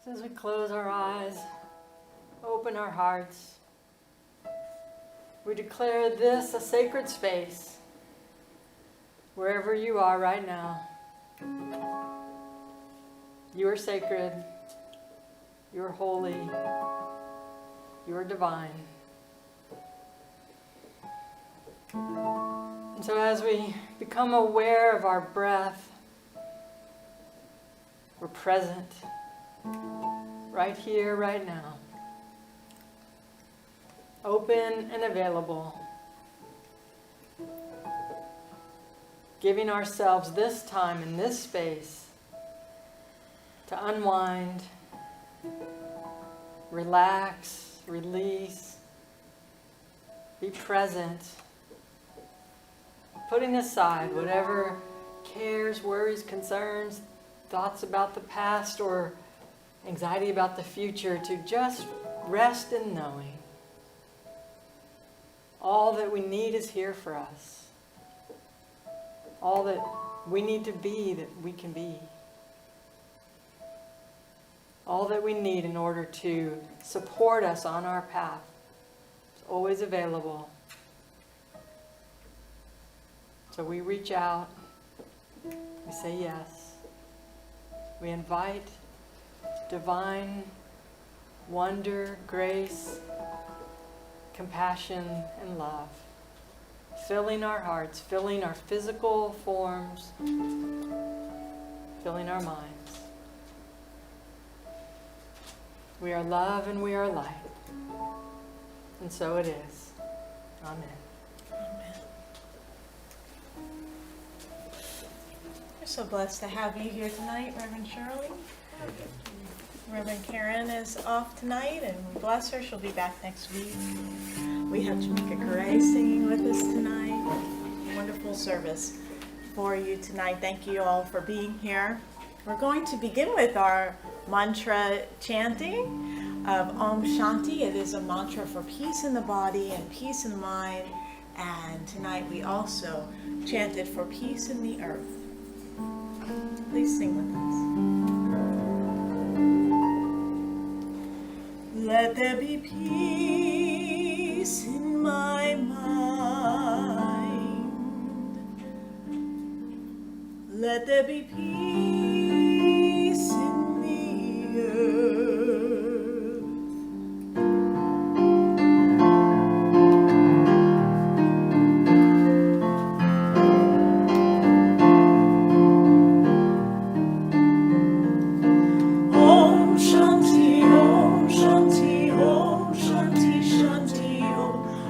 As we close our eyes, open our hearts, we declare this a sacred space, wherever you are right now. You are sacred, you are holy, you are divine. And so as we become aware of our breath, we're present right here, right now. Open and available. Giving ourselves this time and this space to unwind, relax, release, be present, putting aside whatever cares, worries, concerns, thoughts about the past, or anxiety about the future, to just rest in knowing all that we need is here for us. All that we need to be, that we can be. All that we need in order to support us on our path is always available. So we reach out, we say yes. We invite divine wonder, grace, compassion, and love, filling our hearts, filling our physical forms, filling our minds. We are love and we are light. And so it is. Amen. We're so blessed to have you here tonight, Reverend Shirley. Reverend Karen is off tonight, and bless her, she'll be back next week. We have Jamaica Correa singing with us tonight. Wonderful service for you tonight. Thank you all for being here. We're going to begin with our mantra chanting of Om Shanti. It is a mantra for peace in the body and peace in the mind. And tonight we also chanted for peace in the earth. Please sing with us. Let there be peace in my mind. Let there be peace in the earth. Om Shanti, Om Shanti, Om Shanti, Shanti,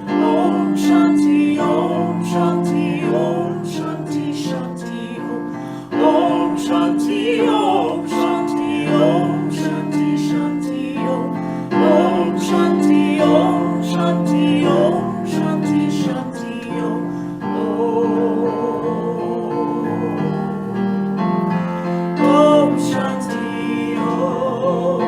Om Shanti, Om Shanti, Om Shanti, Shanti, Om Shanti, Om Shanti, Om Shanti, Shanti, Om Shanti, Om Shanti, Om Shanti, Shanti, Om Shanti, Om.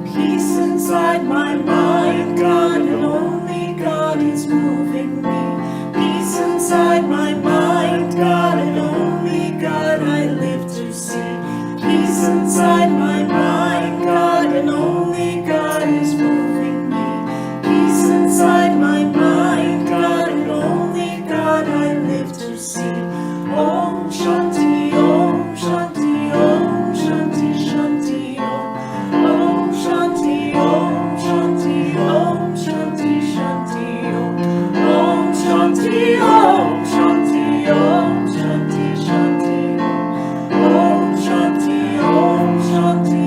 Peace inside my mind, God and only God is moving me. Peace inside my mind, God and only God I live to see. Peace inside my mind, God and only God is moving me. Peace inside my mind, God and only God I live to see. Om Shanti, Om Shanti, Om Shanti, Shanti, Om Shanti, Om Shanti, Om Shanti, Shanti, Om Shanti, Om Shanti, Om Shanti, Shanti, Om Shanti, Om Shanti.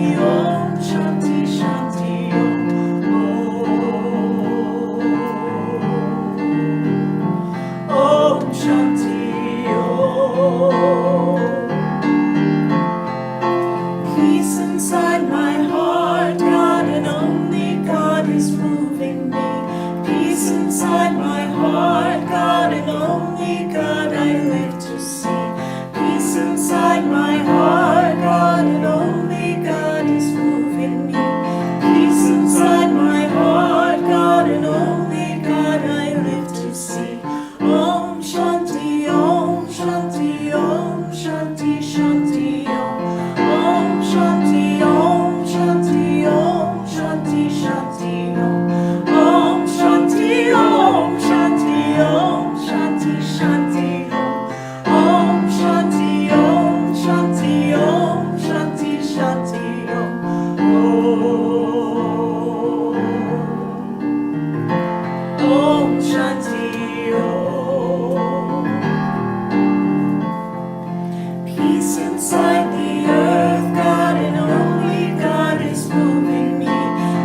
inside the earth, God and only God is moving me.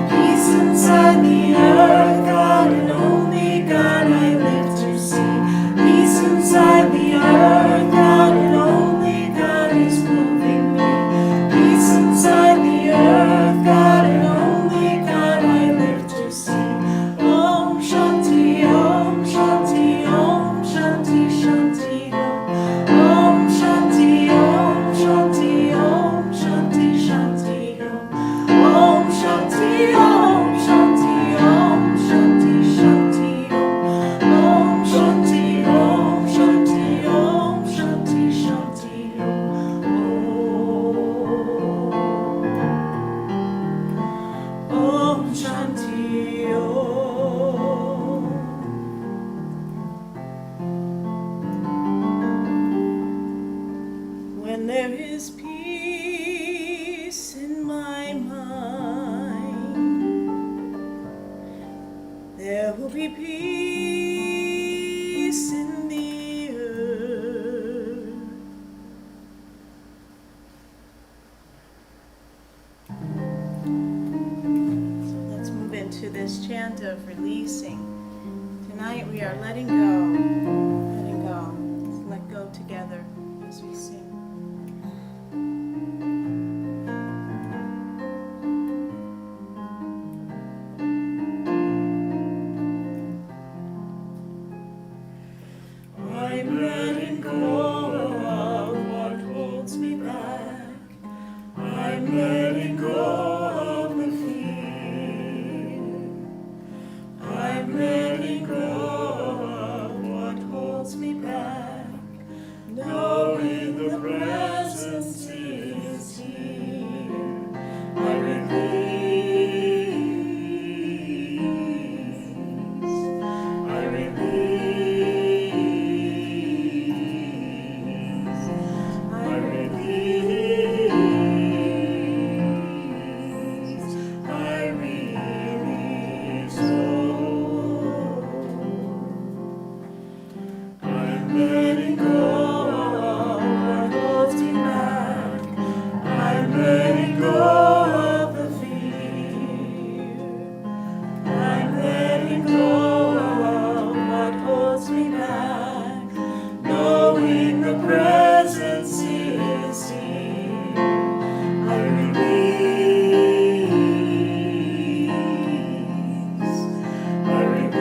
Peace inside the earth, God and only God I live to see. Peace inside the earth, God and only God is moving me. Peace inside the earth, God and only God I live to see. Om Shanti, Om Shanti, Om Shanti, Shanti, Om. Om Shanti, Om Shanti, Om Shanti, Shanti, Om. Om Shanti, Om Shanti, Om Shanti, Shanti, Om. Om Shanti, Om Shanti, Om Shanti, Shanti, Om. Om Shanti, Om. When there is peace in my mind, there will be peace in the earth. So let's move into this chant of releasing. Tonight we are letting go, letting go. Let's let go together as we sing. I'm letting go of what holds me back. I'm letting go of the fear. I'm letting go of what holds me back. Knowing the presence is here. I release. I release. I release. I release. Oh, I'm letting go of what holds me back. I'm letting go of the fear. I'm letting go of what holds me back. Knowing the presence is here. I release. I release.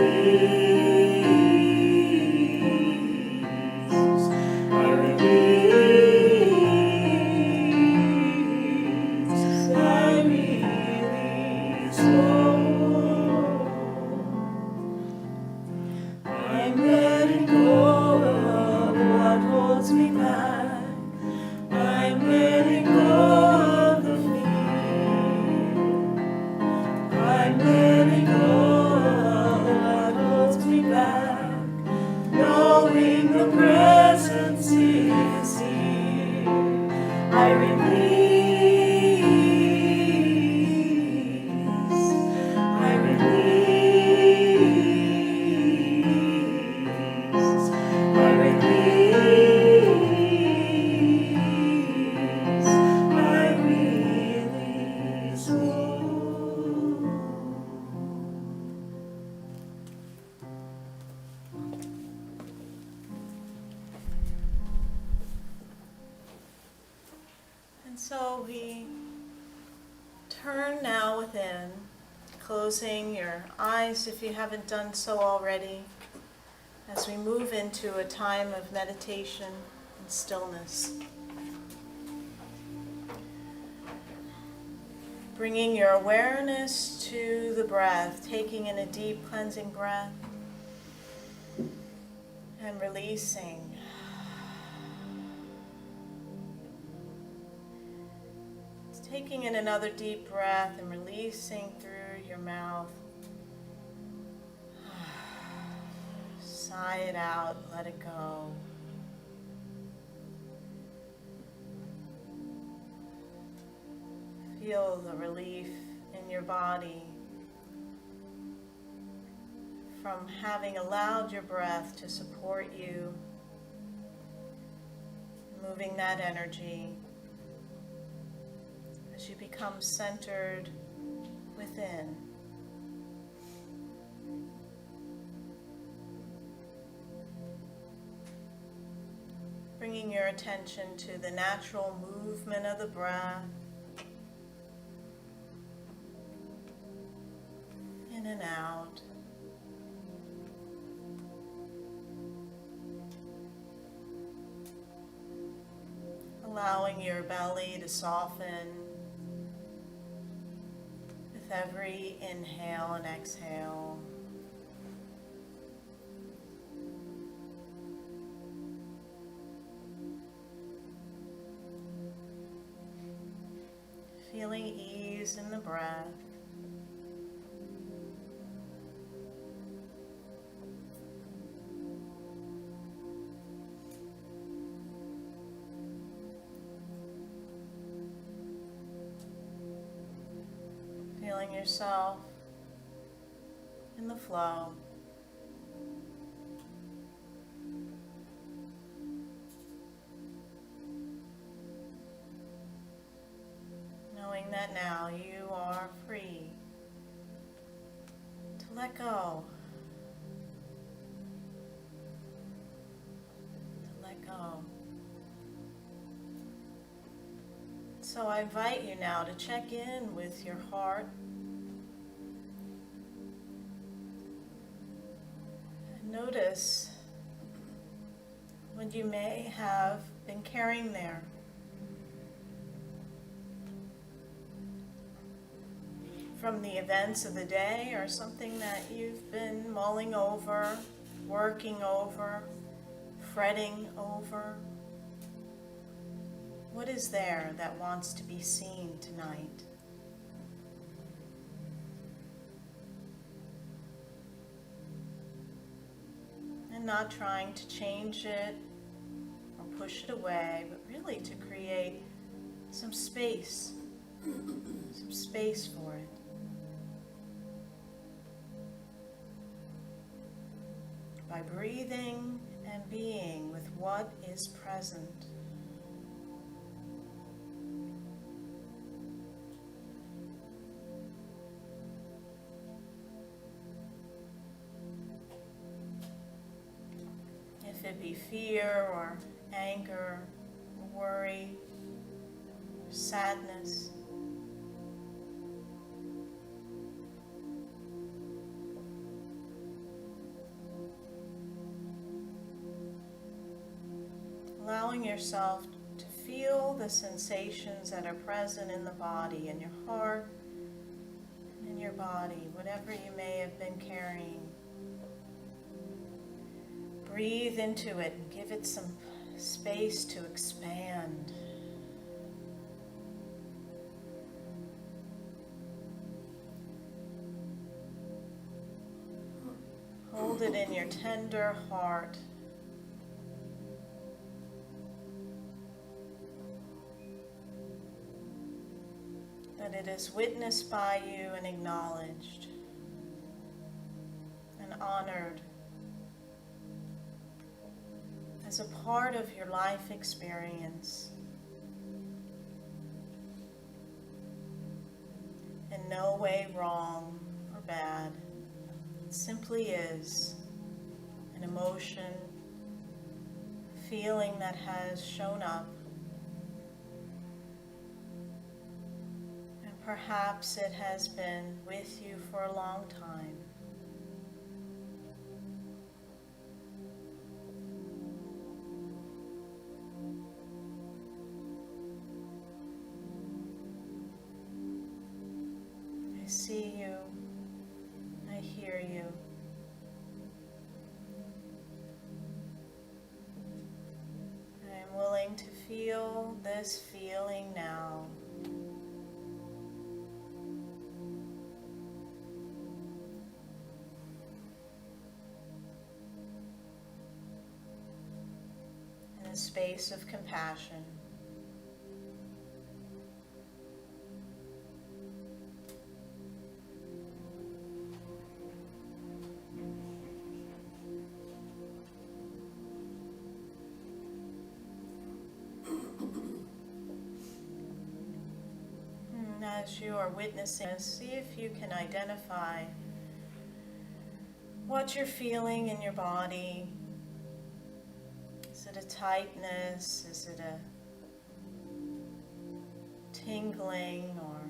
I release. I release. Oh, I'm letting go of what holds me back. I'm letting go of the fear. I'm letting go of what holds me back. Knowing the presence is here. I release. I release. I release. I release. Oh. And so we turn now within, closing your eyes if you haven't done so already, as we move into a time of meditation and stillness. Bringing your awareness to the breath, taking in a deep cleansing breath and releasing. Taking in another deep breath and releasing through your mouth. Sigh it out, let it go. Feel the relief in your body from having allowed your breath to support you, moving that energy as you become centered within. Bringing your attention to the natural movement of the breath, in and out. Allowing your belly to soften with every inhale and exhale. Feeling ease in the breath. Feeling yourself in the flow. Knowing that now you are free to let go. To let go. So I invite you now to check in with your heart and notice what you may have been carrying there. From the events of the day or something that you've been mulling over, working over, fretting over. What is there that wants to be seen tonight? And not trying to change it or push it away, but really to create some space for it. By breathing and being with what is present. If it be fear or anger, or worry, or sadness. Allowing yourself to feel the sensations that are present in the body, in your heart, in your body, whatever you may have been carrying. Breathe into it and give it some space to expand. Hold it in your tender heart. That it is witnessed by you and acknowledged and honored as a part of your life experience. In no way wrong or bad. It simply is an emotion, feeling that has shown up. And perhaps it has been with you for a long time. I see you. I hear you. I am willing to feel this feeling now. In a space of compassion. as you are witnessing this, see if you can identify what you're feeling in your body. Is it a tightness? Is it a tingling or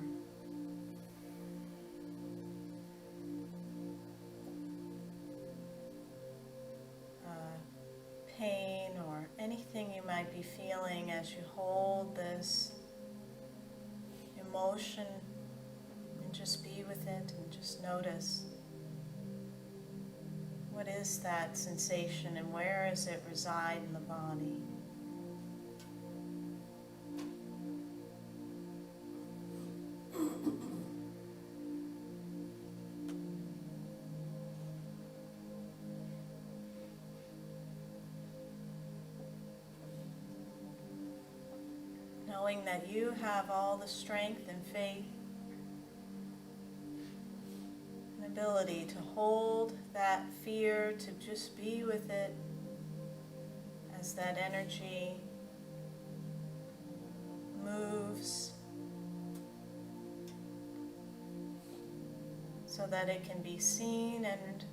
pain or anything you might be feeling as you hold this emotion, and just be with it and just notice what is that sensation and where does it reside in the body. Knowing that you have all the strength and faith and ability to hold that fear, to just be with it as that energy moves so that it can be seen and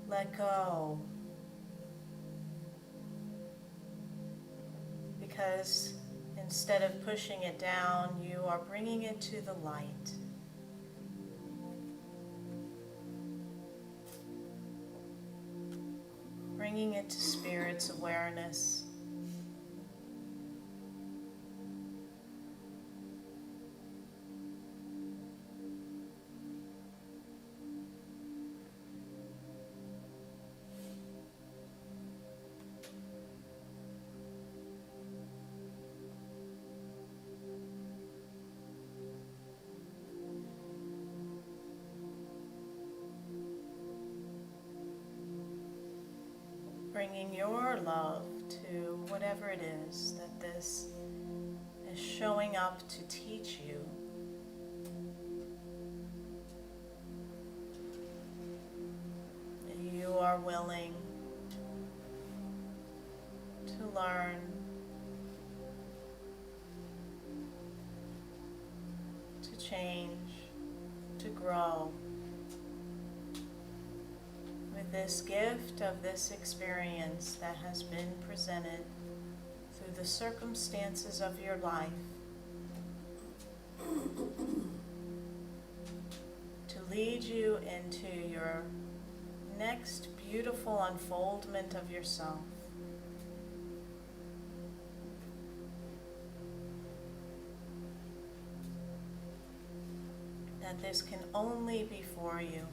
let go. Because instead of pushing it down, you are bringing it to the light. Bringing it to Spirit's awareness. Bringing your love to whatever it is that this is showing up to teach you. You are willing to learn, to change, to grow. This gift of this experience that has been presented through the circumstances of your life to lead you into your next beautiful unfoldment of yourself. That this can only be for you.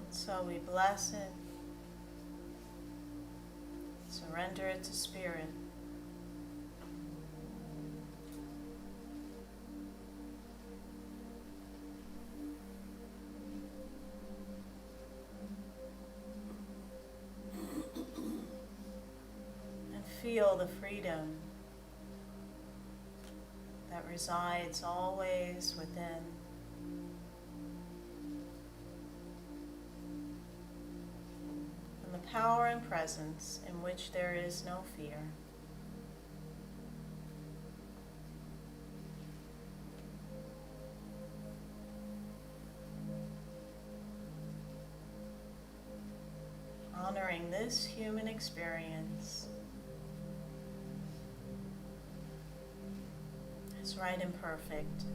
So we bless it, surrender it to Spirit. And feel the freedom that resides always within. Power and presence in which there is no fear. Honoring this human experience as right and perfect.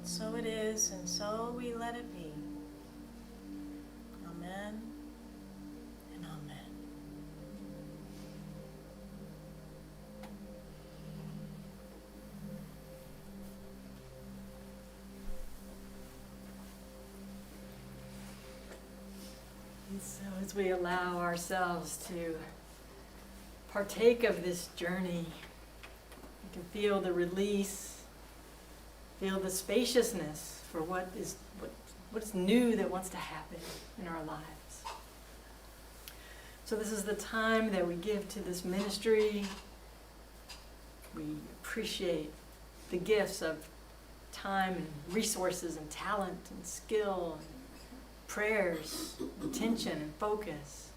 So it is, and so we let it be. Amen and amen. And so as we allow ourselves to partake of this journey, we can feel the release. Feel the spaciousness for what is new that wants to happen in our lives. So this is the time that we give to this ministry. We appreciate the gifts of time and resources and talent and skill and prayers, attention and focus.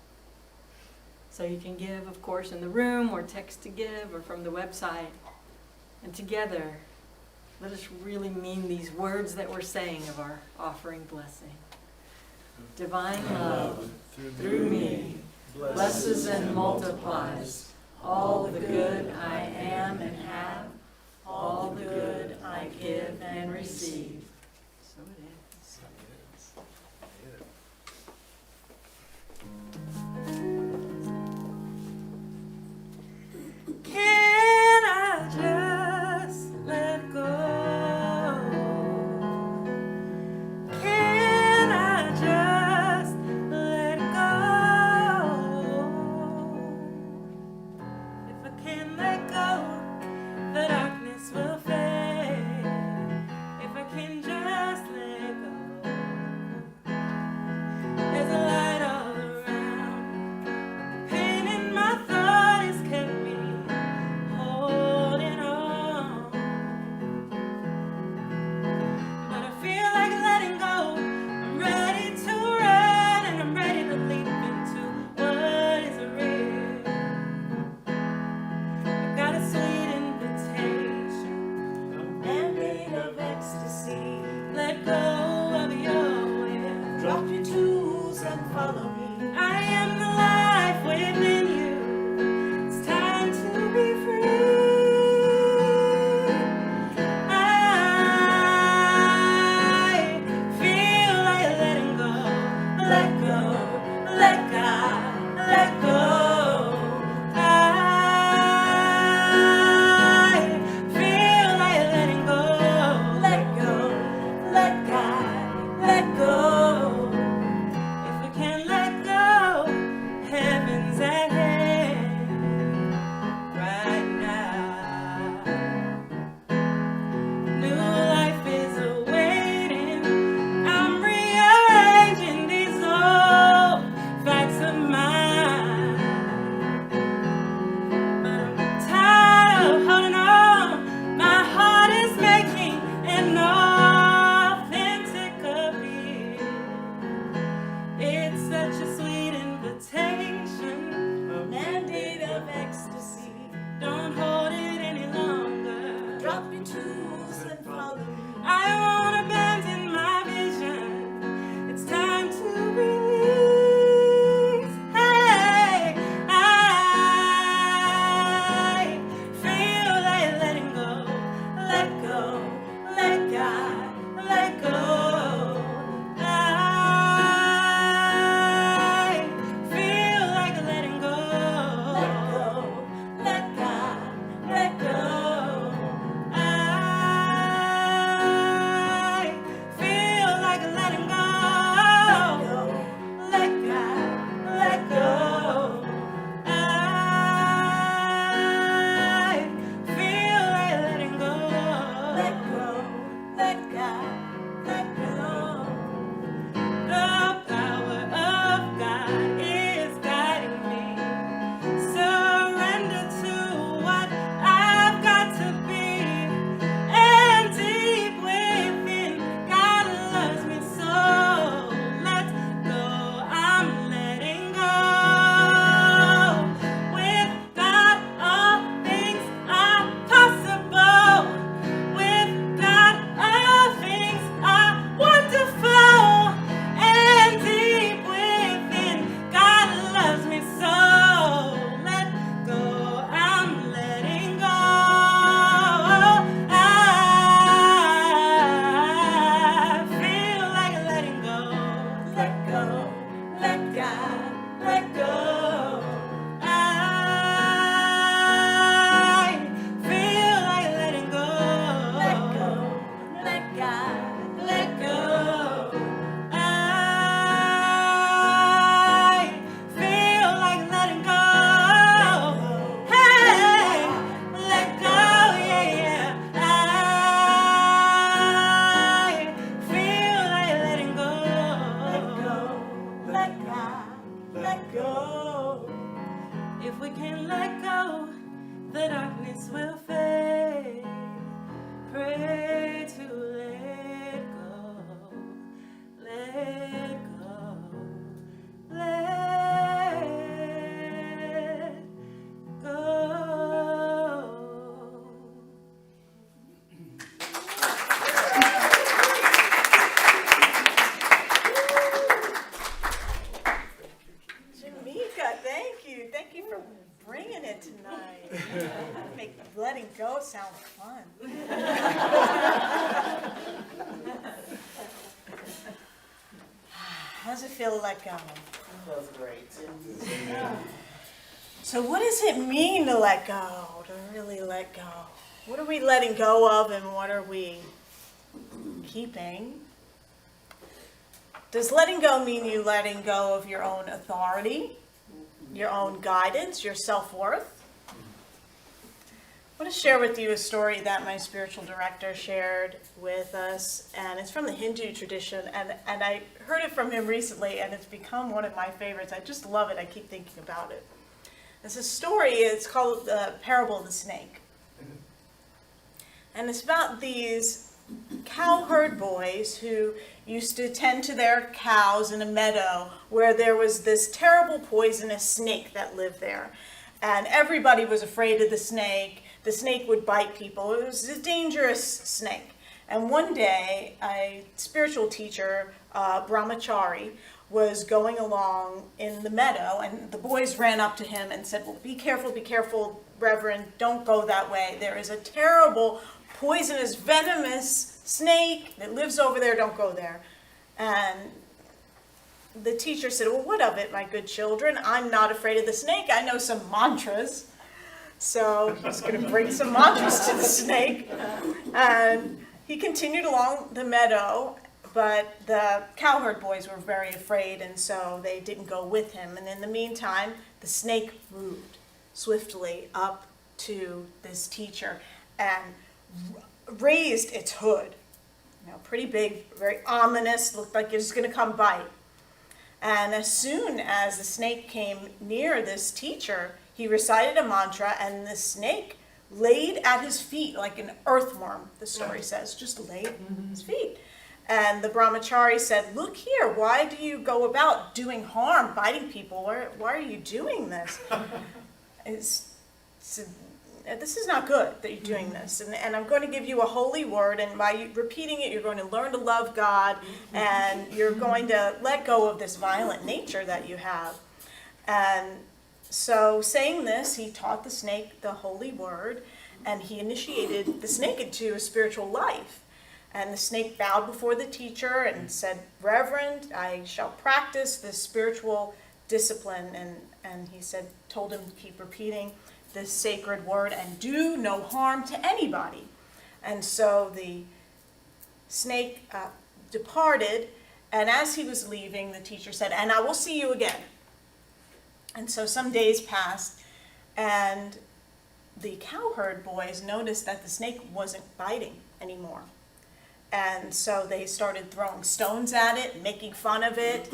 So you can give, of course, in the room or text to give or from the website. And together, let us really mean these words that we're saying of our offering blessing. Divine love through me blesses and multiplies all the good I am and have, all the good I give and receive. So it is. Can I just let go? Can I just let go? If I can let go, the darkness will fade. If I can just let go, there's a light all around. Pain in my thought has kept me holding on, but I feel like letting go. I'm ready to run and I'm ready to leap into what is real. I got a sweet invitation, a mandate of ecstasy. Let go of your will, drop your tools and follow me. I am the life within you. It's time to be free. I feel like letting go. Let go, let God, let go. I feel like letting go. Let go, let God, let go. If I can let go, sounds fun. How does it feel to let go? Feels great. So what does it mean to let go, to really let go? What are we letting go of and what are we keeping? Does letting go mean you letting go of your own authority, your own guidance, your self-worth? I want to share with you a story that my spiritual director shared with us, and it's from the Hindu tradition, and I heard it from him recently, and it's become one of my favorites. I just love it. I keep thinking about it. It's a story, it's called The Parable of the Snake. And it's about these cowherd boys who used to tend to their cows in a meadow where there was this terrible poisonous snake that lived there. And everybody was afraid of the snake. The snake would bite people. It was a dangerous snake. And one day, a spiritual teacher, Brahmachari, was going along in the meadow, and the boys ran up to him and said, well, be careful, Reverend, don't go that way. There is a terrible, poisonous, venomous snake that lives over there, don't go there. And the teacher said, well, what of it, my good children? I'm not afraid of the snake. I know some mantras. So he's going to bring some mantras to the snake. And he continued along the meadow, but the cowherd boys were very afraid, and so they didn't go with him. And in the meantime, the snake moved swiftly up to this teacher and raised its hood. You know, pretty big, very ominous, looked like it was going to come bite. And as soon as the snake came near this teacher, he recited a mantra, and the snake laid at his feet like an earthworm, the story says, just laid at his feet. And the Brahmachari said, look here, why do you go about doing harm, biting people? Why are you doing this? This is not good that you're doing this. And I'm going to give you a holy word, and by you repeating it, you're going to learn to love God, and you're going to let go of this violent nature that you have. And so saying this, he taught the snake the holy word, and he initiated the snake into a spiritual life. And the snake bowed before the teacher and said, Reverend, I shall practice this spiritual discipline. And he said, told him to keep repeating this sacred word and do no harm to anybody. And so the snake departed, and as he was leaving, the teacher said, and I will see you again. And so some days passed, and the cowherd boys noticed that the snake wasn't biting anymore. And so they started throwing stones at it, making fun of it,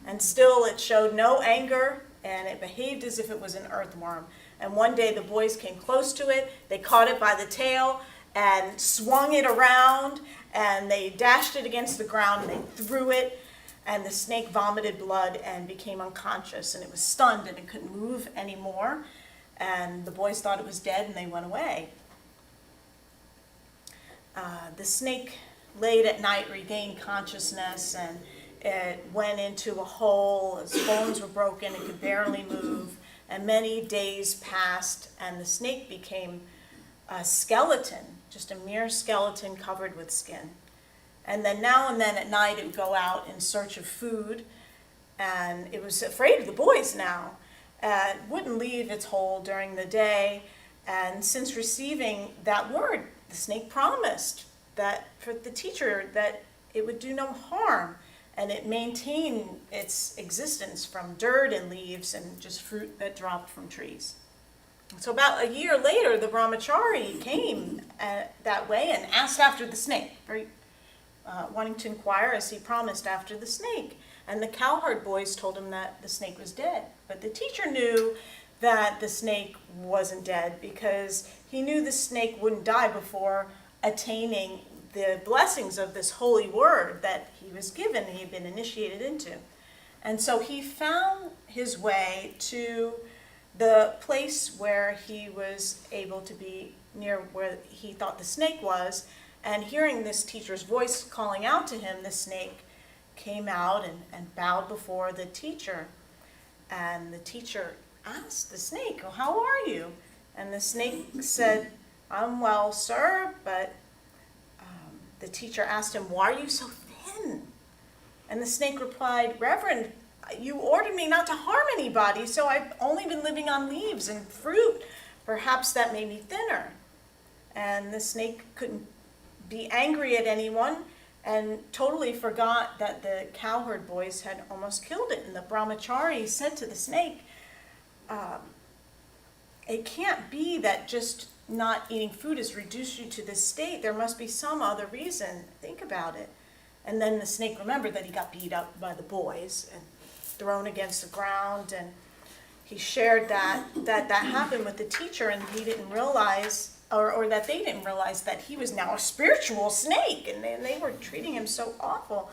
and still it showed no anger, and it behaved as if it was an earthworm. And one day the boys came close to it, they caught it by the tail, and swung it around, and they dashed it against the ground, and they threw it, and the snake vomited blood and became unconscious, and it was stunned, and it couldn't move anymore, and the boys thought it was dead, and they went away. The snake late at night regained consciousness, and it went into a hole. Its bones were broken, it could barely move, and many days passed, and the snake became a skeleton, just a mere skeleton covered with skin. And then now and then at night it would go out in search of food, and it was afraid of the boys now. It wouldn't leave its hole during the day, and since receiving that word, the snake promised that for the teacher that it would do no harm, and it maintained its existence from dirt and leaves and just fruit that dropped from trees. So about a year later, the Brahmachari came that way and asked after the snake, wanting to inquire as he promised after the snake. And the cowherd boys told him that the snake was dead. But the teacher knew that the snake wasn't dead because he knew the snake wouldn't die before attaining the blessings of this holy word that he was given, he had been initiated into. And so he found his way to the place where he was able to be near where he thought the snake was, and hearing this teacher's voice calling out to him, the snake came out and bowed before the teacher. And the teacher asked the snake, well, how are you? And the snake said, "I'm well, sir," but the teacher asked him, "Why are you so thin?" And the snake replied, "Reverend, you ordered me not to harm anybody, so I've only been living on leaves and fruit. Perhaps that made me thinner." And the snake couldn't be angry at anyone and totally forgot that the cowherd boys had almost killed it. And the brahmachari said to the snake, "It can't be that just not eating food has reduced you to this state. There must be some other reason. Think about it." And then the snake remembered that he got beat up by the boys and thrown against the ground, and he shared that happened with the teacher, and he didn't realize, or that they didn't realize, that he was now a spiritual snake, and they were treating him so awful.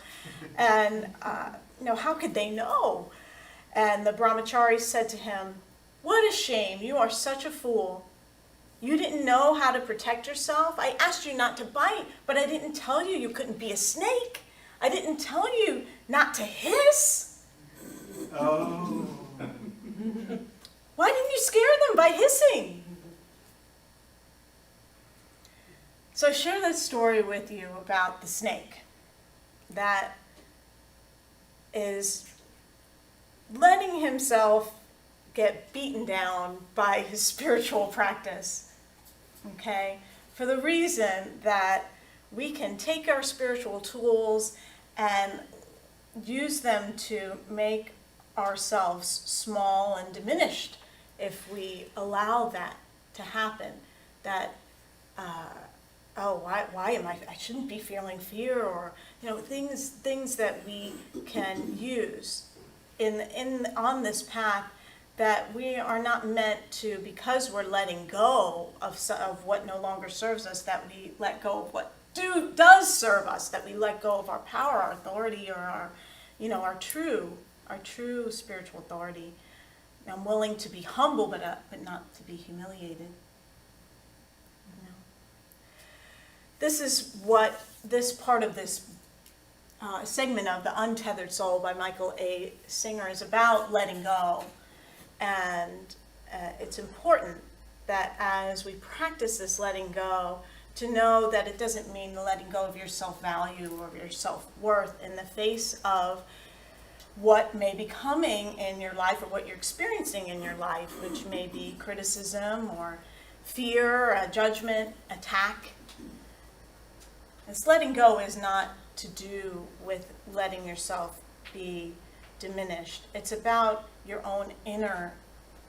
And how could they know? And the brahmachari said to him, "What a shame, you are such a fool. You didn't know how to protect yourself. I asked you not to bite, but I didn't tell you you couldn't be a snake. I didn't tell you not to hiss." Oh. Why didn't you scare them by hissing? So I share this story with you about the snake that is letting himself get beaten down by his spiritual practice, okay? For the reason that we can take our spiritual tools and use them to make ourselves small and diminished if we allow that to happen. That, why am I shouldn't be feeling fear, or, things that we can use on this path, that we are not meant to, because we're letting go of what no longer serves us, that we let go of what does serve us, that we let go of our power, our authority, or our true spiritual authority. I'm willing to be humble, but not to be humiliated. This is what this part of this segment of The Untethered Soul by Michael A. Singer is about: letting go. And it's important that as we practice this letting go, to know that it doesn't mean letting go of your self-value or your self-worth in the face of what may be coming in your life, or what you're experiencing in your life, which may be criticism or fear, judgment, attack. This letting go is not to do with letting yourself be diminished. It's about your own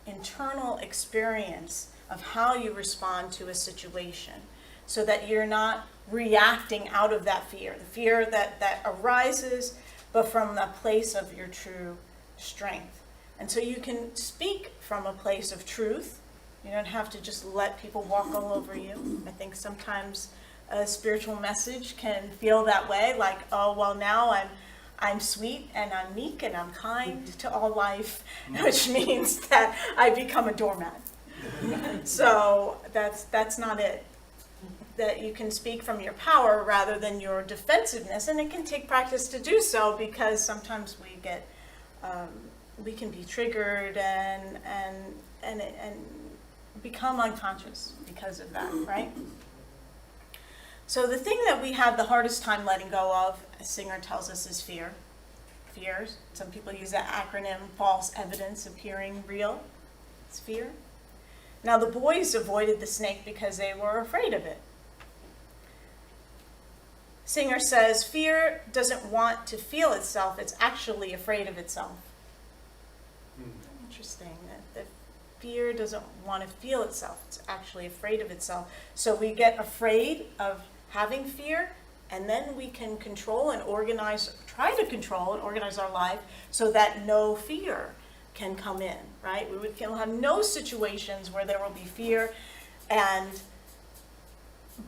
internal experience of how you respond to a situation, so that you're not reacting out of that fear, the fear that arises, but from the place of your true strength. And so you can speak from a place of truth. You don't have to just let people walk all over you. I think sometimes a spiritual message can feel that way, like, oh, well, now I'm sweet and I'm meek and I'm kind to all life, which means that I become a doormat. So that's not it. That you can speak from your power rather than your defensiveness, and it can take practice to do so, because sometimes we can be triggered and become unconscious because of that, right? So the thing that we have the hardest time letting go of, as Singer tells us, is fear. Fears. Some people use that acronym, false evidence appearing real. It's fear. Now the boys avoided the snake because they were afraid of it. Singer says, fear doesn't want to feel itself, it's actually afraid of itself. Interesting, that fear doesn't want to feel itself, it's actually afraid of itself. So we get afraid of having fear, and then we can try to control and organize our life so that no fear can come in, right? We'll have no situations where there will be fear, and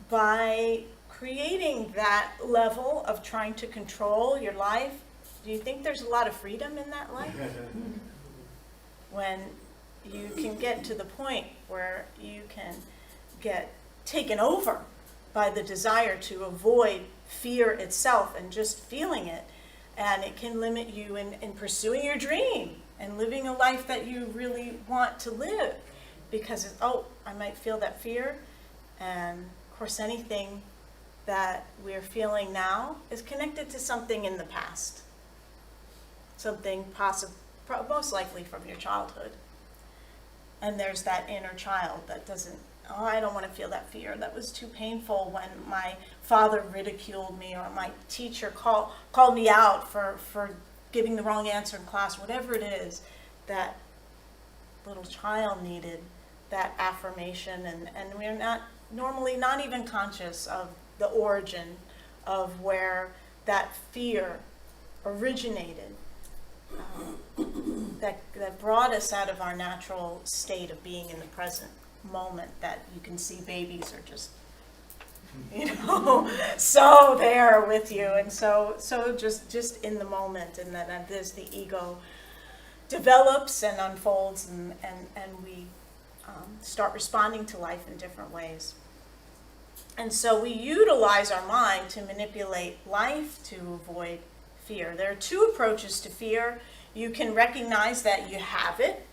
by creating that level of trying to control your life, do you think there's a lot of freedom in that life? When you can get to the point where you can get taken over by the desire to avoid fear itself and just feeling it, and it can limit you in pursuing your dream and living a life that you really want to live, because I might feel that fear, And of course, anything that we're feeling now is connected to something in the past. Something most likely from your childhood. And there's that inner child that doesn't, oh, I don't want to feel that fear. That was too painful when my father ridiculed me, or my teacher called me out for giving the wrong answer in class. Whatever it is, that little child needed that affirmation, and we're normally not even conscious of the origin of where that fear originated, that brought us out of our natural state of being in the present moment, that you can see babies are just, so there with you, and so just in the moment, and then as the ego develops and unfolds, and we start responding to life in different ways. And so we utilize our mind to manipulate life to avoid fear. There are two approaches to fear. You can recognize that you have it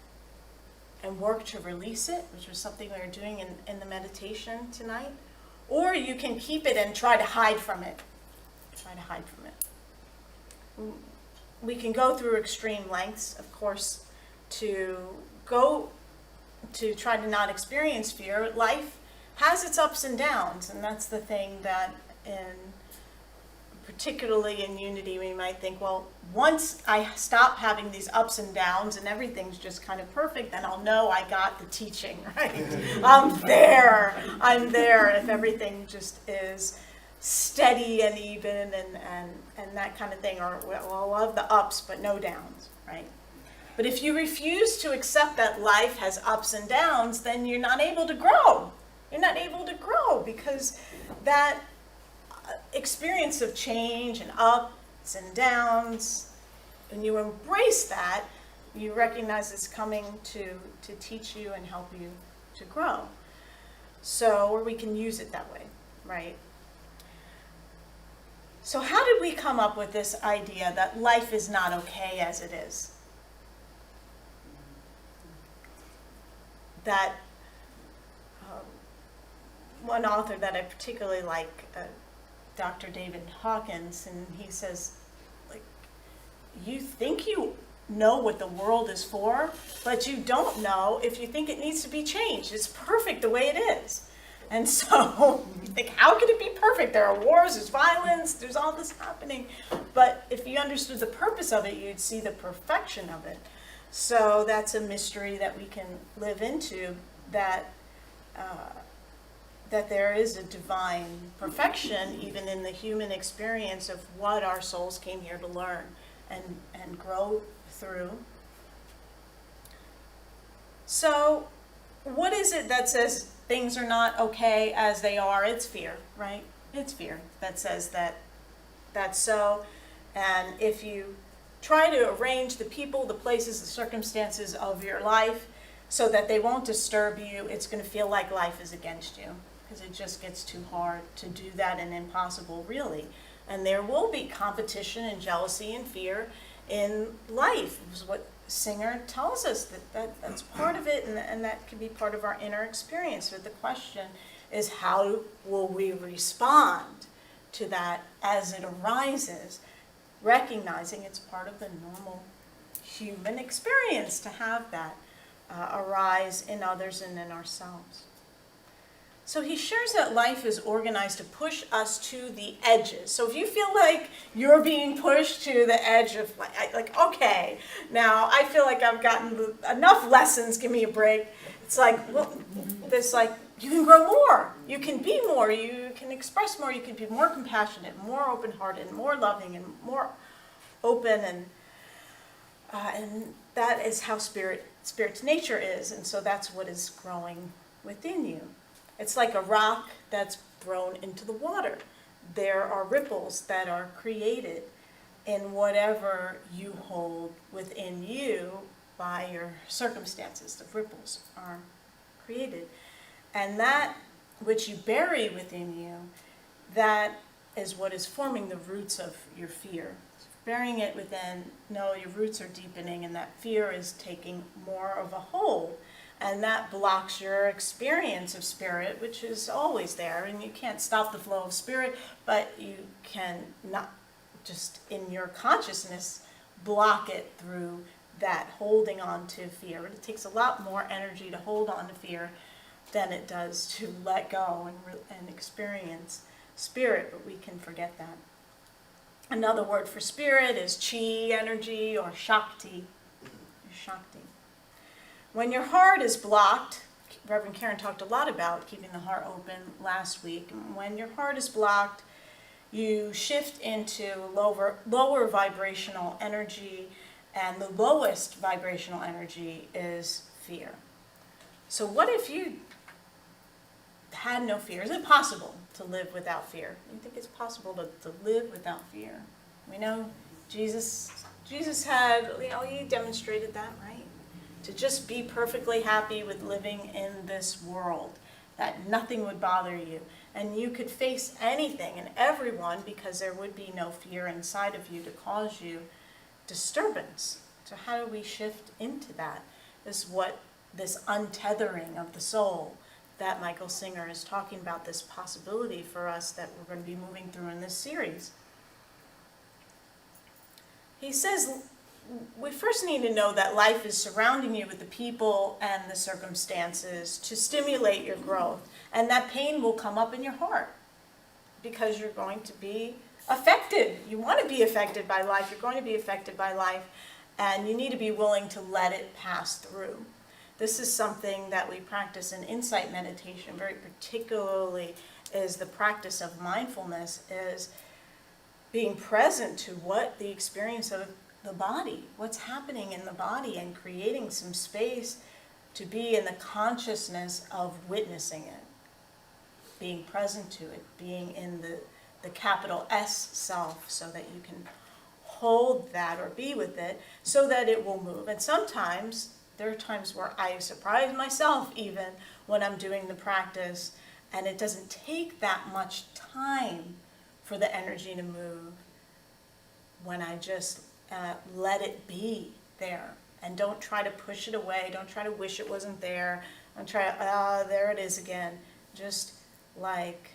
and work to release it, which was something we were doing in the meditation tonight. Or you can keep it and try to hide from it. We can go through extreme lengths, of course, to try to not experience fear. Life has its ups and downs, and that's the thing that particularly in unity, we might think, well, once I stop having these ups and downs and everything's just kind of perfect, then I'll know I got the teaching, right? I'm there if everything just is steady and even and that kind of thing, or well, I love the ups but no downs, right? But if you refuse to accept that life has ups and downs, then you're not able to grow. You're not able to grow because that experience of change and ups and downs, when you embrace that, you recognize it's coming to teach you and help you to grow. So, or we can use it that way, right? So how did we come up with this idea that life is not okay as it is? That one author that I particularly like, Dr. David Hawkins, and he says, like, you think you know what the world is for, but you don't know if you think it needs to be changed. It's perfect the way it is. And so you think, how could it be perfect? There are wars, there's violence, there's all this happening. But if you understood the purpose of it, you'd see the perfection of it. So that's a mystery that we can live into, that there is a divine perfection even in the human experience of what our souls came here to learn and grow through. So what is it that says things are not okay as they are? It's fear, right? It's fear that says that that's so. And if you try to arrange the people, the places, the circumstances of your life so that they won't disturb you, it's going to feel like life is against you, because it just gets too hard to do that and impossible, really. And there will be competition and jealousy and fear in life, is what Singer tells us, that's part of it, and that can be part of our inner experience. But the question is, how will we respond to that as it arises, recognizing it's part of the normal human experience to have that arise in others and in ourselves. So he shares that life is organized to push us to the edges. So if you feel like you're being pushed to the edge of, like, okay, now I feel like I've gotten enough lessons, give me a break. It's like, well, this, like, you can grow more, you can be more, you can express more, you can be more compassionate, more open-hearted, more loving, and more open, and that is how spirit's nature is, and so that's what is growing within you. It's like a rock that's thrown into the water. There are ripples that are created in whatever you hold within you by your circumstances. The ripples are created. And that which you bury within you, that is what is forming the roots of your fear. Burying it within, no, your roots are deepening, and that fear is taking more of a hold. And that blocks your experience of spirit, which is always there. And you can't stop the flow of spirit, but you can not just in your consciousness block it through that holding on to fear. It takes a lot more energy to hold on to fear than it does to let go and experience spirit, but we can forget that. Another word for spirit is chi energy or Shakti. Shakti. When your heart is blocked, Reverend Karen talked a lot about keeping the heart open last week. When your heart is blocked, you shift into lower vibrational energy, and the lowest vibrational energy is fear. So what if you had no fear? Is it possible to live without fear? You think it's possible to live without fear? We know Jesus had, he demonstrated that, right? To just be perfectly happy with living in this world, that nothing would bother you. And you could face anything and everyone because there would be no fear inside of you to cause you disturbance. So how do we shift into that? Is what this untethering of the soul that Michael Singer is talking about, this possibility for us that we're going to be moving through in this series. He says we first need to know that life is surrounding you with the people and the circumstances to stimulate your growth. And that pain will come up in your heart because you're going to be affected. You want to be affected by life. You're going to be affected by life. And you need to be willing to let it pass through. This is something that we practice in insight meditation, very particularly is the practice of mindfulness, is being present to what the experience of the body, what's happening in the body, and creating some space to be in the consciousness of witnessing it, being present to it, being in the capital S self, so that you can hold that or be with it so that it will move. And sometimes there are times where I surprise myself even when I'm doing the practice, and it doesn't take that much time for the energy to move when I just let it be there and don't try to push it away. Don't try to wish it wasn't there. Don't try, there it is again. Just like,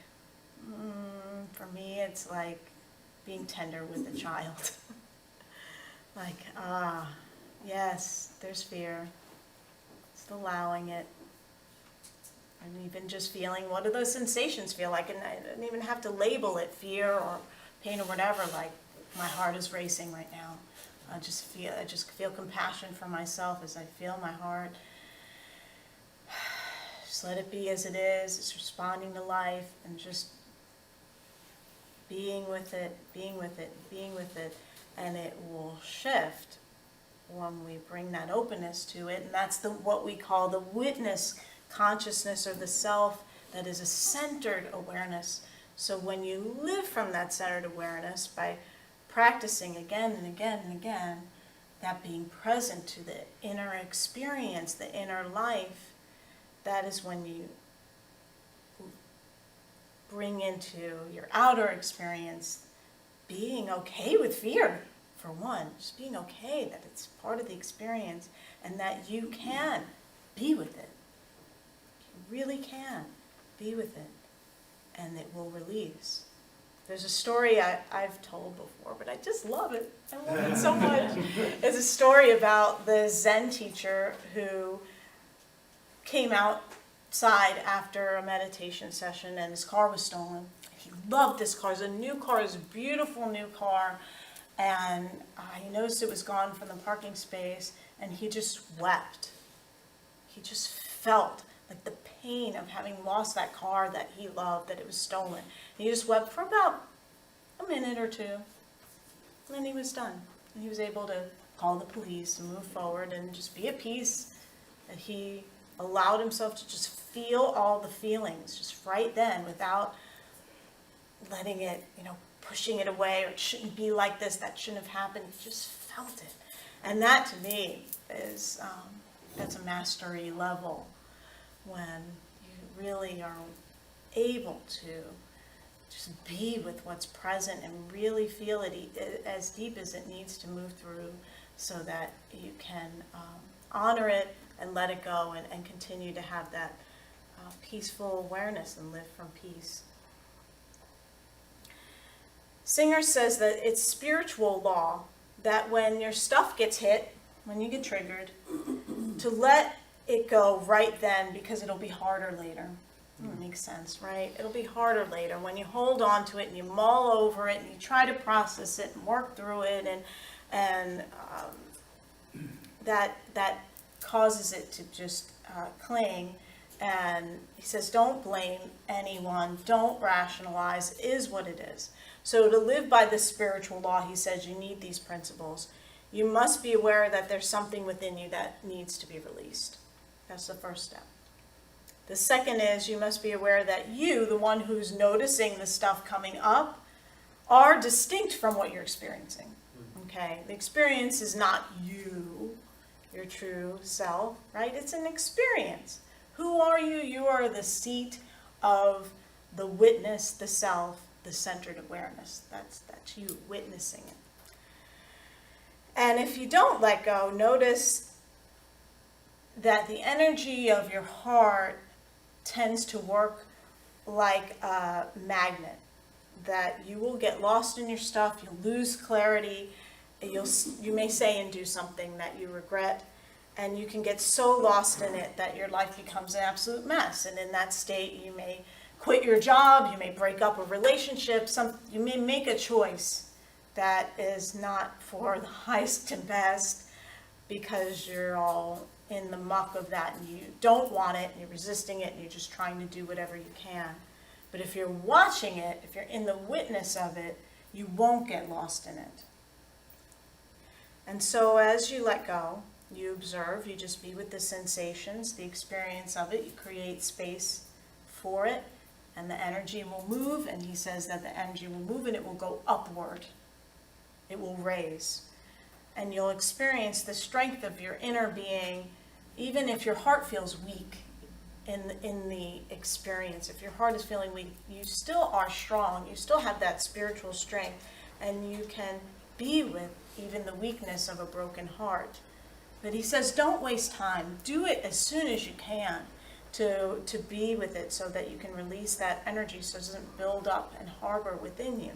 for me, it's like being tender with a child. Like, yes, there's fear. Just allowing it. And even just feeling, what do those sensations feel like? And I don't even have to label it fear or pain or whatever, like my heart is racing right now. I just feel compassion for myself as I feel my heart. Just let it be as it is. It's responding to life and just being with it, being with it, being with it. And it will shift when we bring that openness to it. And that's what we call the witness consciousness, or the self that is a centered awareness. So when you live from that centered awareness by practicing again and again and again, that being present to the inner experience, the inner life, that is when you bring into your outer experience being okay with fear, for one. Just being okay that it's part of the experience and that you can be with it. You really can be with it, and it will release. There's a story I've told before, but I just love it. I love it so much. It's a story about the Zen teacher who came outside after a meditation session and his car was stolen. He loved this car. It was a new car. It was a beautiful new car. And he noticed it was gone from the parking space, and he just wept. He just felt like the pain of having lost that car that he loved, that it was stolen. And he just wept for about a minute or two, and then he was done. And he was able to call the police and move forward and just be at peace. That he allowed himself to just feel all the feelings, just right then, without letting it, pushing it away, or it shouldn't be like this, that shouldn't have happened. He just felt it. And that, to me, is that's a mastery level, when you really are able to just be with what's present and really feel it as deep as it needs to move through so that you can honor it and let it go and continue to have that peaceful awareness and live from peace. Singer says that it's spiritual law that when your stuff gets hit, when you get triggered, to let it go right then, because it'll be harder later. That makes sense, right? It'll be harder later when you hold on to it and you mull over it and you try to process it and work through it, and that causes it to just cling. And he says, don't blame anyone, don't rationalize, it is what it is. So to live by the spiritual law, he says, you need these principles. You must be aware that there's something within you that needs to be released. That's the first step. The second is you must be aware that you, the one who's noticing the stuff coming up, are distinct from what you're experiencing. Okay? The experience is not you, your true self, right? It's an experience. Who are you? You are the seat of the witness, the self, the centered awareness. That's you witnessing it. And if you don't let go, notice that the energy of your heart tends to work like a magnet, that you will get lost in your stuff, you'll lose clarity, you may say and do something that you regret, and you can get so lost in it that your life becomes an absolute mess. And in that state, you may quit your job, you may break up a relationship, you may make a choice that is not for the highest and best because you're all in the muck of that and you don't want it and you're resisting it and you're just trying to do whatever you can. But if you're watching it, if you're in the witness of it, you won't get lost in it. And so as you let go, you observe, you just be with the sensations, the experience of it, you create space for it, and the energy will move, and he says that the energy will move and it will go upward. It will raise. And you'll experience the strength of your inner being, even if your heart feels weak in the experience. If your heart is feeling weak, you still are strong. You still have that spiritual strength, and you can be with even the weakness of a broken heart. But he says, don't waste time. Do it as soon as you can to be with it so that you can release that energy so it doesn't build up and harbor within you.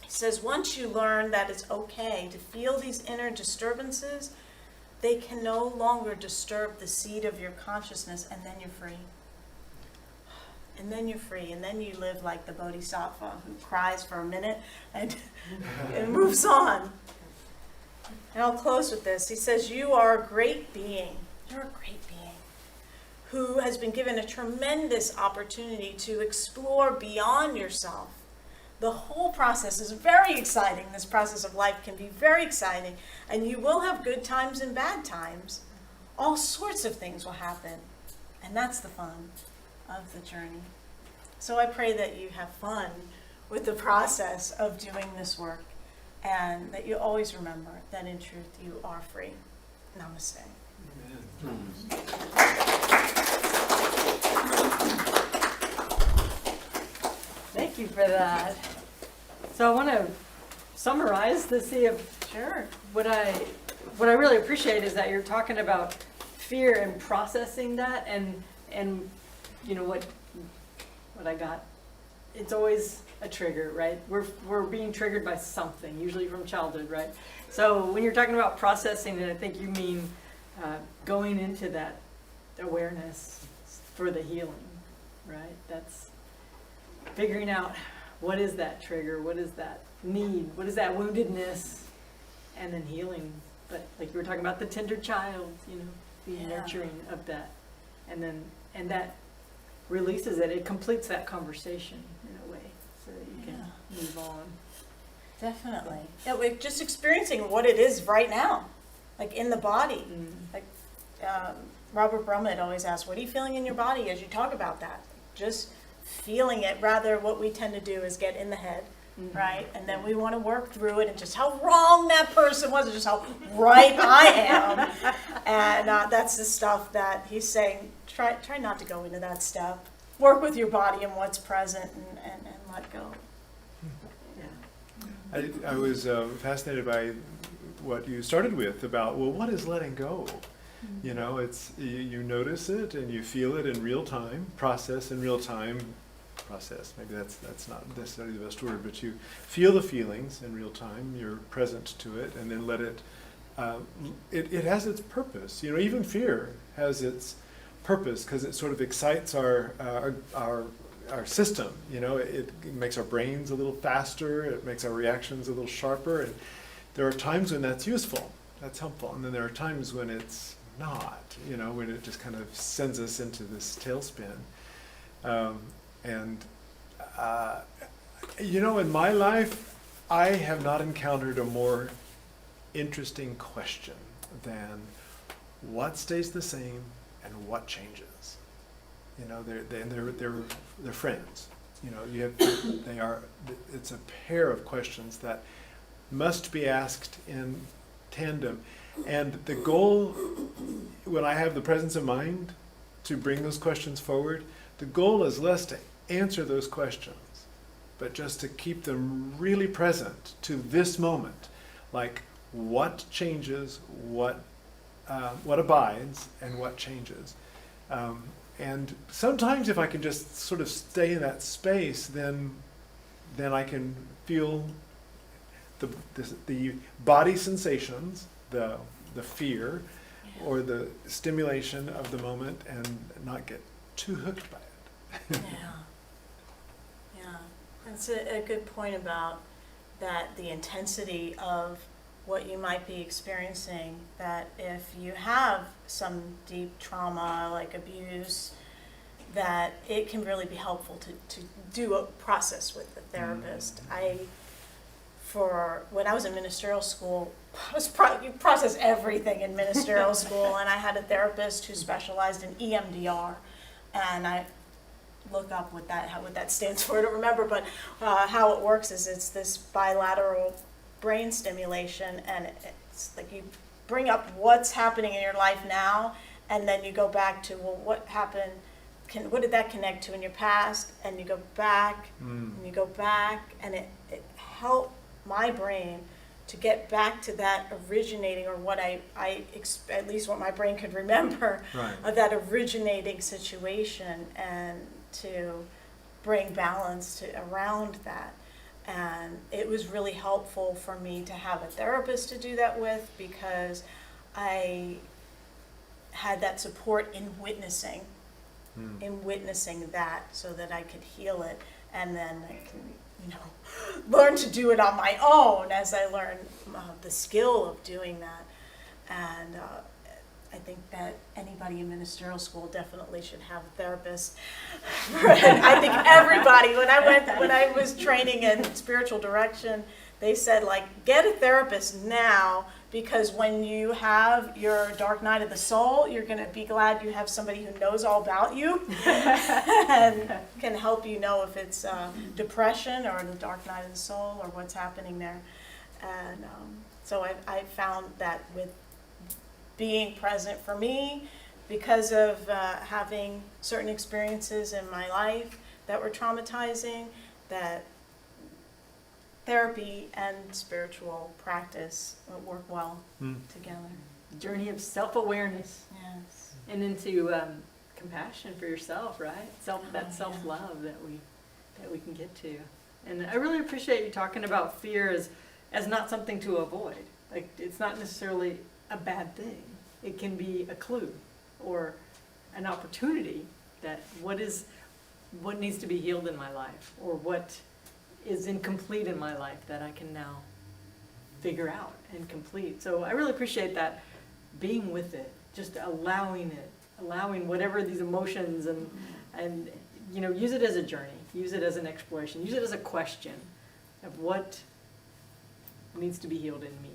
He says, once you learn that it's okay to feel these inner disturbances, they can no longer disturb the seed of your consciousness, and then you're free. And then you're free, and then you live like the Bodhisattva who cries for a minute and moves on. And I'll close with this. He says, you are a great being. You're a great being who has been given a tremendous opportunity to explore beyond yourself. The whole process is very exciting. This process of life can be very exciting. And you will have good times and bad times. All sorts of things will happen. And that's the fun of the journey. So I pray that you have fun with the process of doing this work, and that you always remember that in truth you are free. Namaste. Thank you for that. So I want to summarize to see if Sure. what I really appreciate is that you're talking about fear and processing that, and you know what I got. It's always a trigger, right? We're being triggered by something, usually from childhood, right? So when you're talking about processing it, I think you mean going into that awareness for the healing, right? That's figuring out what is that trigger, what is that need, what is that woundedness, and then healing. But like you were talking about the tender child, the nurturing of that, and that releases it. It completes that conversation in a way, so that you can move on. Definitely. Yeah, we're just experiencing what it is right now, like in the body. Like Robert Brumman always asks, what are you feeling in your body as you talk about that? Just feeling it. Rather, what we tend to do is get in the head, right? And then we want to work through it and just how wrong that person was, and just how right I am. And that's the stuff that he's saying, try not to go into that step. Work with your body and what's present, and let go. I was fascinated by what you started with about, well, what is letting go? You know, it's you notice it and you feel it in real time, process in real time, maybe that's not necessarily the best word, but you feel the feelings in real time, you're present to it, and then let it, it has its purpose. You know, even fear has its purpose because it sort of excites our system. You know, it makes our brains a little faster, it makes our reactions a little sharper, and there are times when that's useful, that's helpful, and then there are times when it's not, you know, when it just kind of sends us into this tailspin. You know, in my life, I have not encountered a more interesting question than what stays the same and what changes. You know, they're friends. You know, it's a pair of questions that must be asked in tandem. And the goal, when I have the presence of mind to bring those questions forward, the goal is less to answer those questions, but just to keep them really present to this moment. Like, what changes, what abides, and what changes. And sometimes if I can just sort of stay in that space, then I can feel the body sensations, the fear, or the stimulation of the moment, and not get too hooked by it. Yeah. That's a good point about that, the intensity of what you might be experiencing, that if you have some deep trauma like abuse, that it can really be helpful to do a process with the therapist. When I was in ministerial school, you process everything in ministerial school, and I had a therapist who specialized in EMDR, and I look up what that stands for, I don't remember, but how it works is it's this bilateral brain stimulation, and it's like you bring up what's happening in your life now, and then you go back to, well, what happened, what did that connect to in your past, and you go back, and you go back, and it helped my brain to get back to that originating, or what at least what my brain could remember, Right. of that originating situation, and to bring balance around that. And it was really helpful for me to have a therapist to do that with, because I had that support in witnessing that, so that I could heal it, and then I can, learn to do it on my own as I learn the skill of doing that. And I think that anybody in ministerial school definitely should have a therapist. I think everybody, when I was training in spiritual direction, they said, like, get a therapist now, because when you have your dark night of the soul, you're going to be glad you have somebody who knows all about you and can help you know if it's depression or the dark night of the soul, or what's happening there. And so I found that with being present for me, because of having certain experiences in my life that were traumatizing, that therapy and spiritual practice work well together. Journey of self-awareness. Yes. And into compassion for yourself, right? Self-love that we can get to. And I really appreciate you talking about fear as not something to avoid. Like, it's not necessarily a bad thing. It can be a clue or an opportunity that what needs to be healed in my life, or what is incomplete in my life that I can now figure out and complete. So I really appreciate that, being with it, just allowing whatever these emotions, and use it as a journey, use it as an exploration, use it as a question of what needs to be healed in me.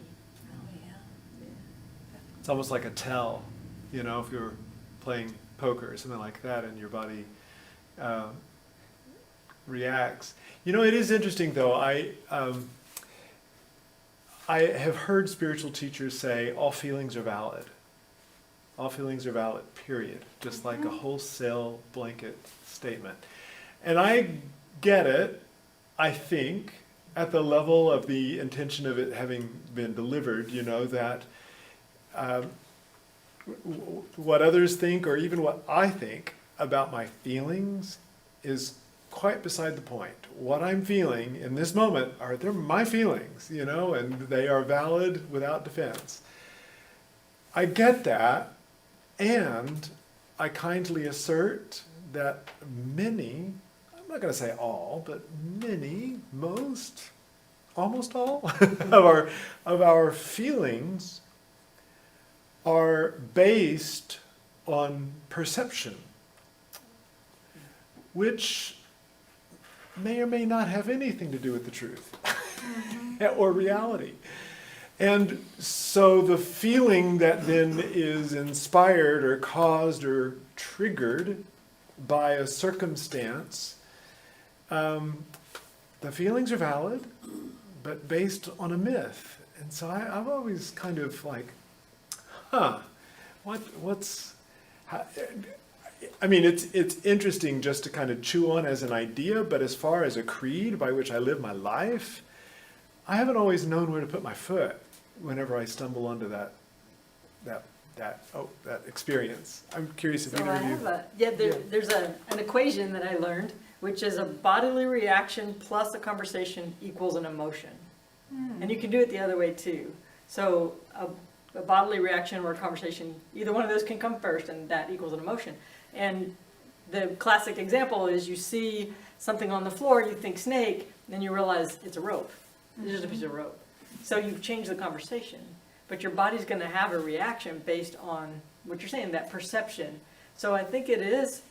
Oh, yeah. It's almost like a tell, if you're playing poker or something like that, and your body reacts. It is interesting, though. I have heard spiritual teachers say all feelings are valid. All feelings are valid, period. Just like a wholesale blanket statement. And I get it, I think, at the level of the intention of it having been delivered, that what others think or even what I think about my feelings is quite beside the point. What I'm feeling in this moment they're my feelings, and they are valid without defense. I get that, and I kindly assert that many, I'm not going to say all, but many, most, almost all of our feelings are based on perception, which may or may not have anything to do with the truth or reality. And so the feeling that then is inspired or caused or triggered by a circumstance, the feelings are valid, but based on a myth. And so I'm always kind of like, it's interesting just to kind of chew on as an idea, but as far as a creed by which I live my life, I haven't always known where to put my foot whenever I stumble onto that experience. I'm curious if So either I of you... have there's an equation that I learned, which is a bodily reaction plus a conversation equals an emotion. And you can do it the other way too. So a bodily reaction or a conversation, either one of those can come first, and that equals an emotion. And the classic example is you see something on the floor, you think snake, then you realize it's a rope. It's just a piece of rope. So you've changed the conversation, but your body's going to have a reaction based on what you're saying, that perception. So I think it is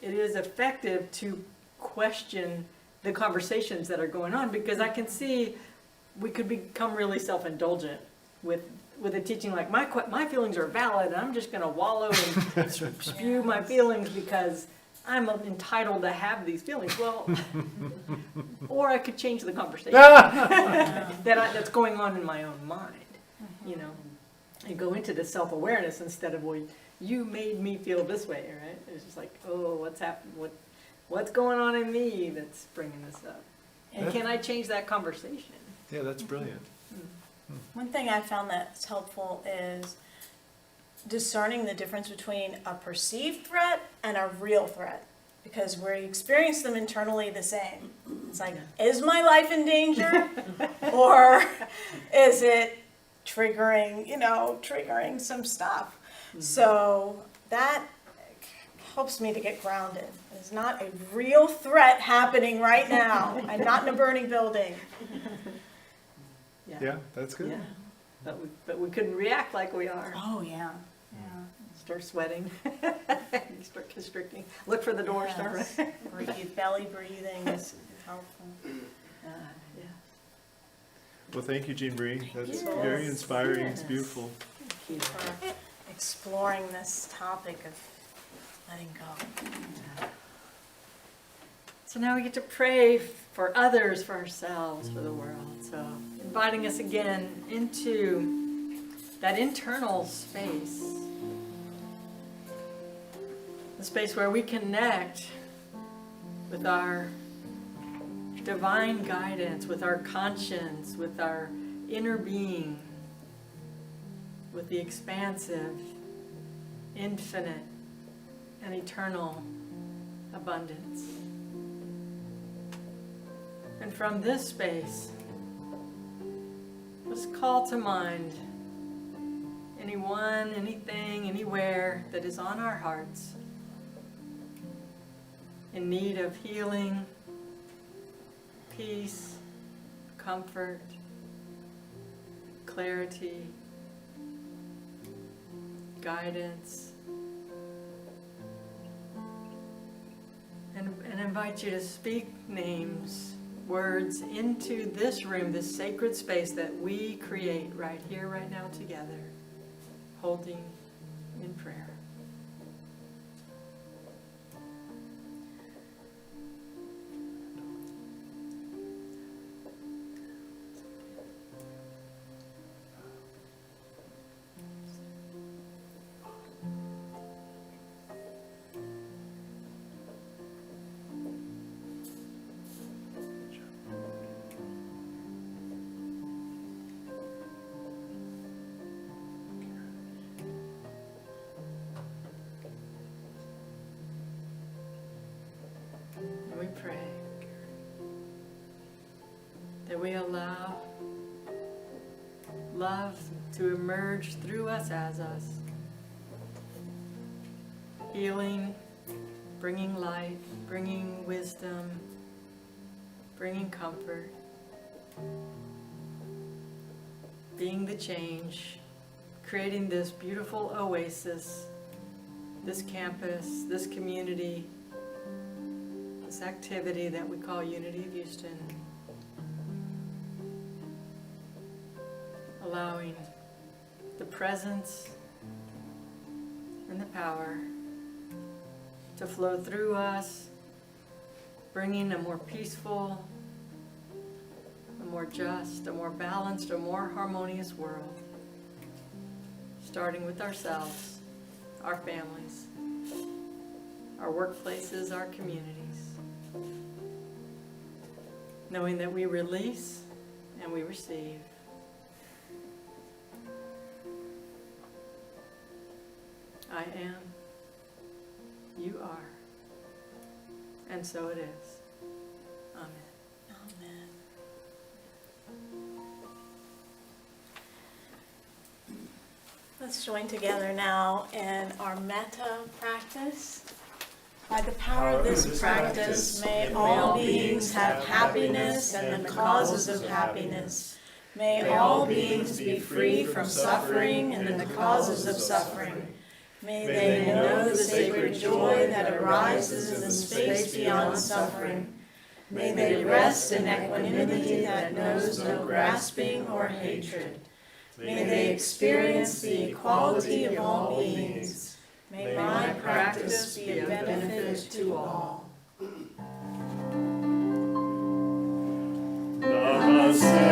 effective to question the conversations that are going on, because I can see we could become really self-indulgent with a teaching like my feelings are valid, and I'm just going to wallow and spew my feelings because I'm entitled to have these feelings. Well, or I could change the conversation that's going on in my own mind, and go into the self-awareness instead of, well, you made me feel this way, right? It's just like, oh, what's happened? What's going on in me that's bringing this up? And can I change that conversation? Yeah, that's brilliant. One thing I found that's helpful is discerning the difference between a perceived threat and a real threat, because we experience them internally the same. It's like, is my life in danger, or is it triggering some stuff? So that helps me to get grounded. There's not a real threat happening right now. I'm not in a burning building. Yeah, that's good. Yeah, but we couldn't react like we are. Oh yeah. Start sweating. You start constricting. Look for the door. Yes. Start. Belly breathing is helpful. Yeah. Well, thank you, Jeanmarie. That's you. very inspiring. It's Yes. beautiful. Thank you for exploring this topic of letting go. So now we get to pray for others, for ourselves, for the world. So inviting us again into that internal space. The space where we connect with our divine guidance, with our conscience, with our inner being, with the expansive, infinite, and eternal abundance. And from this space, let's call to mind anyone, anything, anywhere that is on our hearts in need of healing, peace, comfort, clarity, guidance, and invite you to speak names, words into this room, this sacred space that we create right here, right now together, holding in prayer. we allow love to emerge through us as us, healing, bringing light, bringing wisdom, bringing comfort, being the change, creating this beautiful oasis, this campus, this community, this activity that we call Unity of Houston. Allowing the presence and the power to flow through us, bringing a more peaceful, a more just, a more balanced, a more harmonious world, starting with ourselves, our families, our workplaces, our communities, knowing that we release and we receive. I am, you are, and so it is. Amen. Amen. Let's join together now in our metta practice. By the power of this practice, may all beings have happiness and the causes of happiness. May all beings be free from suffering and the causes of suffering. May they know the sacred joy that arises in the space beyond suffering. May they rest in equanimity that knows no grasping or hatred. May they experience the equality of all beings. May my practice be a benefit to all. Namaste.